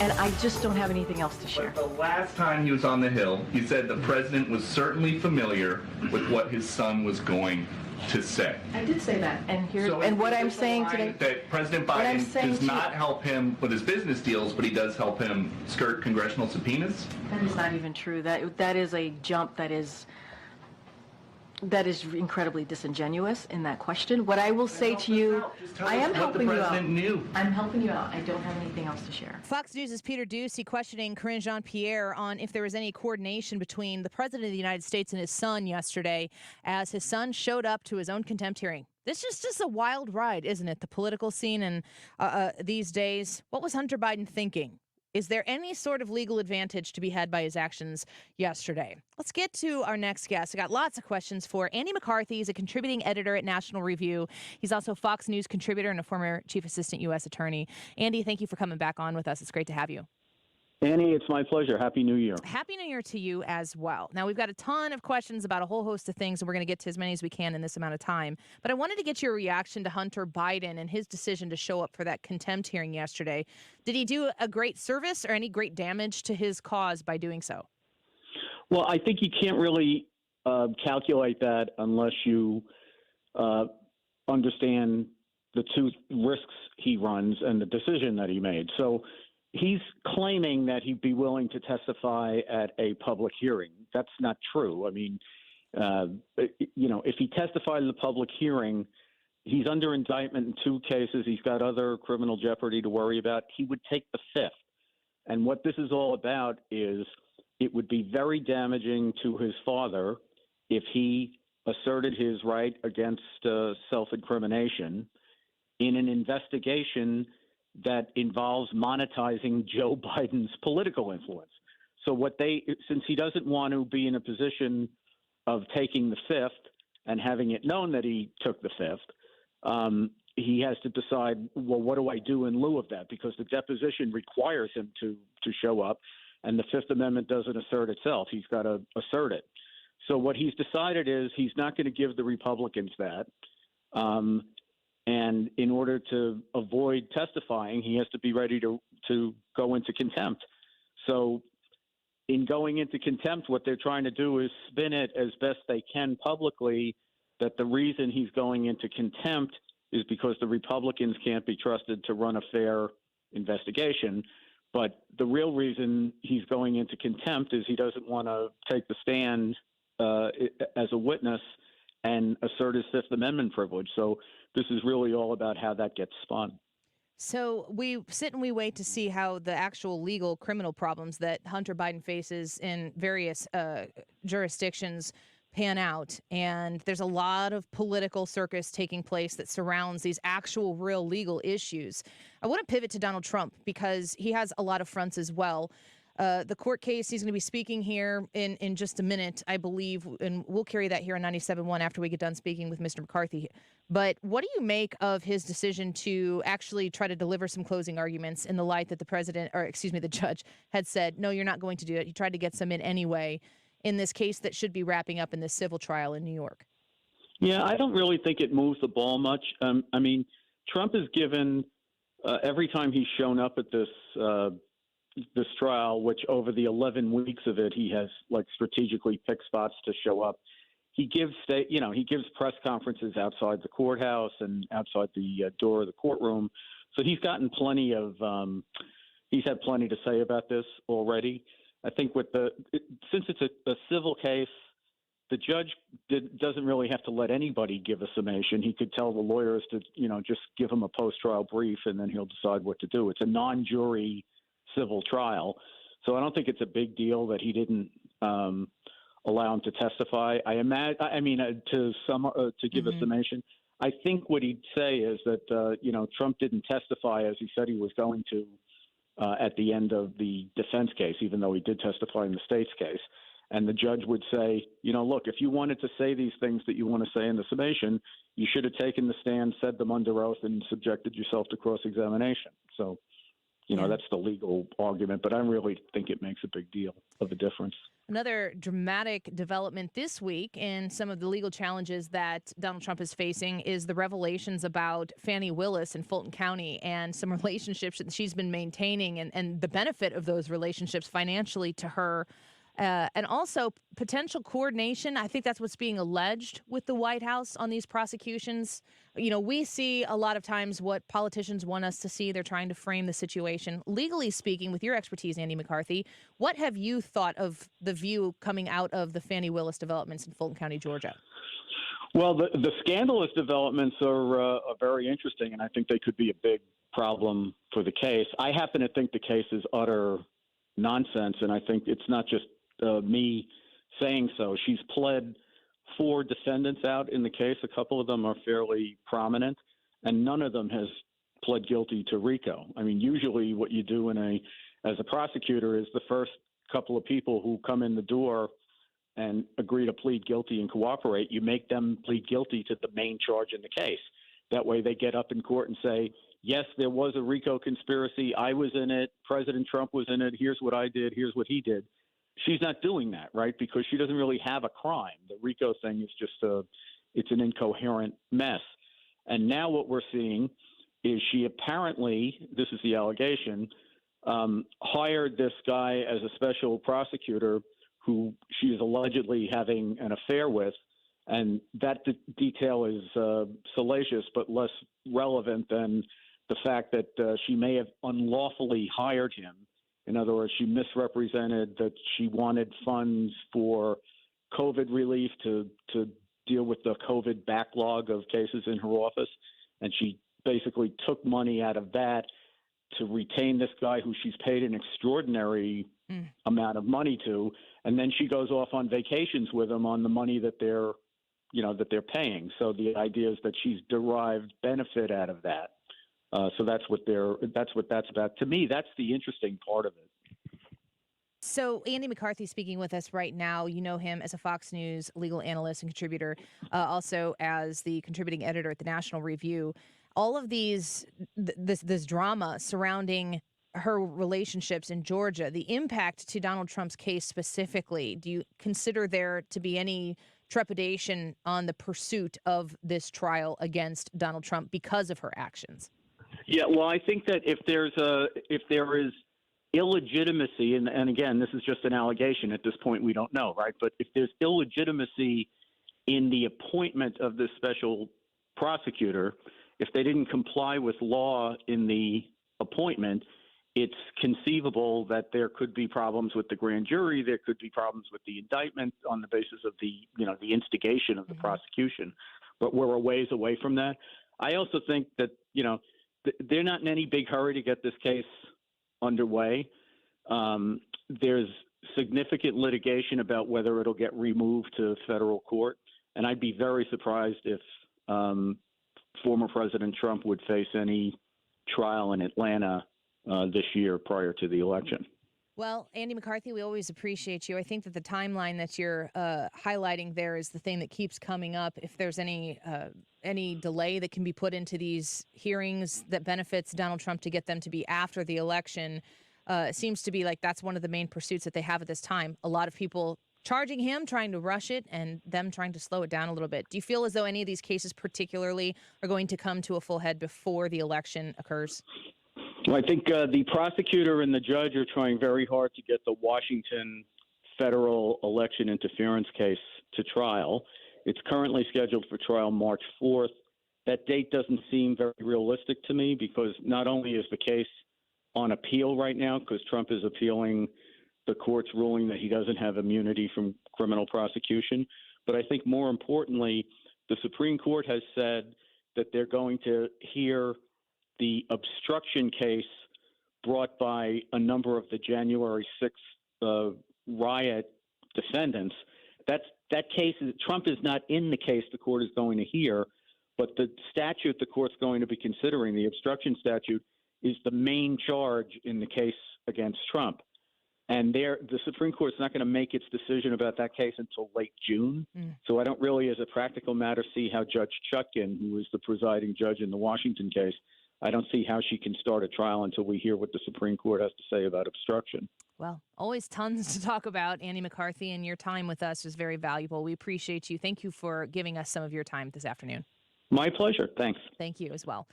And I just don't have anything else to share. But the last time he was on the Hill, he said the president was certainly familiar with what his son was going to say. I did say that, and what I'm saying today, that President Biden does not help him with his business deals, but he does help him skirt congressional subpoenas. That is not even true. That is a jump that is incredibly disingenuous in that question. What I will say to you, I am helping you out. I'm helping you out. I don't have anything else to share. Fox News' Peter Doocy questioning Karine Jean-Pierre on if there was any coordination between the President of the United States and his son yesterday as his son showed up to his own contempt hearing. This is just a wild ride, isn't it? The political scene and these days. What was Hunter Biden thinking? Is there any sort of legal advantage to be had by his actions yesterday? Let's get to our next guest. I got lots of questions for Andy McCarthy. He's a contributing editor at National Review. He's also a Fox News contributor and a former chief assistant U.S. attorney. Andy, thank you for coming back on with us. It's great to have you. Annie, it's my pleasure. Happy New Year. Happy New Year to you as well. Now, we've got a ton of questions about a whole host of things, and we're going to get to as many as we can in this amount of time. But I wanted to get your reaction to Hunter Biden and his decision to show up for that contempt hearing yesterday. Did he do a great service or any great damage to his cause by doing so? Well, I think you can't really calculate that unless you understand the two risks he runs and the decision that he made. So he's claiming that he'd be willing to testify at a public hearing. That's not true. I mean, if he testified in the public hearing, he's under indictment in 2 cases. He's got other criminal jeopardy to worry about. He would take the 5th. And what this is all about is it would be very damaging to his father if he asserted his right against self-incrimination in an investigation that involves monetizing Joe Biden's political influence. So since he doesn't want to be in a position of taking the 5th and having it known that he took the 5th, he has to decide, well, what do I do in lieu of that? Because the deposition requires him to show up, and the 5th Amendment doesn't assert itself. He's got to assert it. So what he's decided is he's not going to give the Republicans that. And in order to avoid testifying, he has to be ready to go into contempt. So in going into contempt, what they're trying to do is spin it as best they can publicly that the reason he's going into contempt is because the Republicans can't be trusted to run a fair investigation. But the real reason he's going into contempt is he doesn't want to take the stand as a witness and assert his 5th Amendment privilege. So this is really all about how that gets spun. So we sit and we wait to see how the actual legal criminal problems that Hunter Biden faces in various jurisdictions pan out. And there's a lot of political circus taking place that surrounds these actual real legal issues. I want to pivot to Donald Trump because he has a lot of fronts as well. The court case, he's going to be speaking here in just a minute, I believe, and we'll carry that here on 97.1 after we get done speaking with Mr. McCarthy. But what do you make of his decision to actually try to deliver some closing arguments in the light that the judge had said, no, you're not going to do it. He tried to get some in anyway in this case that should be wrapping up in this civil trial in New York? Yeah, I don't really think it moves the ball much. I mean, Trump has given every time he's shown up at this trial, which over the 11 weeks of it, he has strategically picked spots to show up. He gives press conferences outside the courthouse and outside the door of the courtroom. So he's gotten he's had plenty to say about this already. I think since it's a civil case, the judge doesn't really have to let anybody give a summation. He could tell the lawyers to, just give him a post-trial brief and then he'll decide what to do. It's a non-jury civil trial. So I don't think it's a big deal that he didn't allow him to testify. To give a summation. I think what he'd say is that, Trump didn't testify as he said he was going to at the end of the defense case, even though he did testify in the state's case. And the judge would say, look, if you wanted to say these things that you want to say in the summation, you should have taken the stand, said them under oath, and subjected yourself to cross-examination. So That's the legal argument, but I really think it makes a big deal of a difference. Another dramatic development this week in some of the legal challenges that Donald Trump is facing is the revelations about Fani Willis in Fulton County and some relationships that she's been maintaining and the benefit of those relationships financially to her. And also potential coordination. I think that's what's being alleged with the White House on these prosecutions. We see a lot of times what politicians want us to see. They're trying to frame the situation. Legally speaking, with your expertise, Andy McCarthy, what have you thought of the view coming out of the Fani Willis developments in Fulton County, Georgia? Well, the scandalous developments are very interesting, and I think they could be a big problem for the case. I happen to think the case is utter nonsense, and I think it's not just me saying so. She's pled 4 defendants out in the case. A couple of them are fairly prominent, and none of them has pled guilty to RICO. I mean, usually what you do as a prosecutor is the first couple of people who come in the door and agree to plead guilty and cooperate, you make them plead guilty to the main charge in the case. That way they get up in court and say, yes, there was a RICO conspiracy. I was in it. President Trump was in it. Here's what I did. Here's what he did. She's not doing that, right? Because she doesn't really have a crime. The RICO thing is just it's an incoherent mess. And now what we're seeing is she apparently, this is the allegation, hired this guy as a special prosecutor who she is allegedly having an affair with. And that detail is salacious but less relevant than the fact that she may have unlawfully hired him. In other words, she misrepresented that she wanted funds for COVID relief to deal with the COVID backlog of cases in her office. And she basically took money out of that to retain this guy who she's paid an extraordinary amount of money to. And then she goes off on vacations with him on the money that they're paying. So the idea is that she's derived benefit out of that. So that's what that's about. To me, that's the interesting part of it. So Andy McCarthy speaking with us right now. You know him as a Fox News legal analyst and contributor, also as the contributing editor at the National Review. All of this drama surrounding her relationships in Georgia, the impact to Donald Trump's case specifically, do you consider there to be any trepidation on the pursuit of this trial against Donald Trump because of her actions? Yeah, well, I think that if there is illegitimacy, and again, this is just an allegation at this point, we don't know, right? But if there's illegitimacy in the appointment of this special prosecutor, if they didn't comply with law in the appointment, it's conceivable that there could be problems with the grand jury. There could be problems with the indictment on the basis of the instigation of the prosecution. But we're a ways away from that. I also think that, they're not in any big hurry to get this case underway. There's significant litigation about whether it'll get removed to federal court. And I'd be very surprised if former President Trump would face any trial in Atlanta this year prior to the election. Well, Andy McCarthy, we always appreciate you. I think that the timeline that you're highlighting there is the thing that keeps coming up. If there's any delay that can be put into these hearings that benefits Donald Trump to get them to be after the election, it seems to be like that's one of the main pursuits that they have at this time. A lot of people charging him, trying to rush it, and them trying to slow it down a little bit. Do you feel as though any of these cases particularly are going to come to a full head before the election occurs? Well, I think the prosecutor and the judge are trying very hard to get the Washington federal election interference case to trial. It's currently scheduled for trial March 4th. That date doesn't seem very realistic to me because not only is the case on appeal right now, because Trump is appealing the court's ruling that he doesn't have immunity from criminal prosecution, but I think more importantly, the Supreme Court has said that they're going to hear the obstruction case brought by a number of the January 6th riot defendants. That case, Trump is not in the case the court is going to hear, but the statute the court's going to be considering, the obstruction statute, is the main charge in the case against Trump. And the Supreme Court's not going to make its decision about that case until late June. So I don't really, as a practical matter, see how Judge Chutkan, who is the presiding judge in the Washington case, I don't see how she can start a trial until we hear what the Supreme Court has to say about obstruction. Well, always tons to talk about, Andy McCarthy, and your time with us was very valuable. We appreciate you. Thank you for giving us some of your time this afternoon. My pleasure. Thanks. Thank you as well.